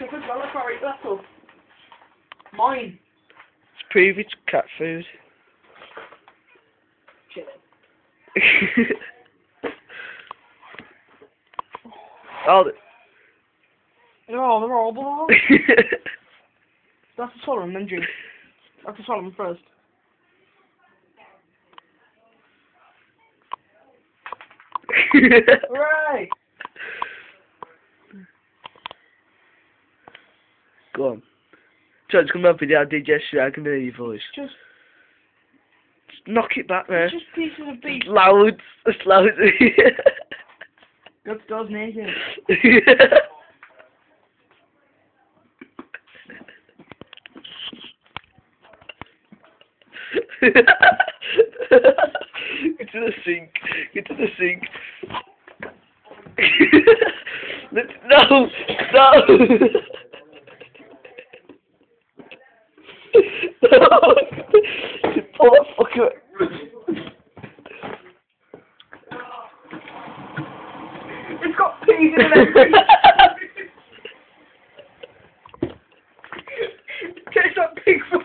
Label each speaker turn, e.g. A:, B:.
A: Chocolate's well, I can't eat that stuff. Mine.
B: Let's prove it's cat food.
A: Chilling.
B: Oh,
A: Oh, they're horrible. That's to swallow them, then drink. I have to swallow them first. Hooray!
B: Go on. Try to come up with the idea yesterday, I can hear your voice.
A: Just
B: Knock it back there.
A: pieces of beef.
B: Loud. It's loud.
A: Go upstairs naked.
B: Get to the sink. Get to the sink. No! No! No! Pull that fucker.
A: It's got peas in it. Tastes like pig food.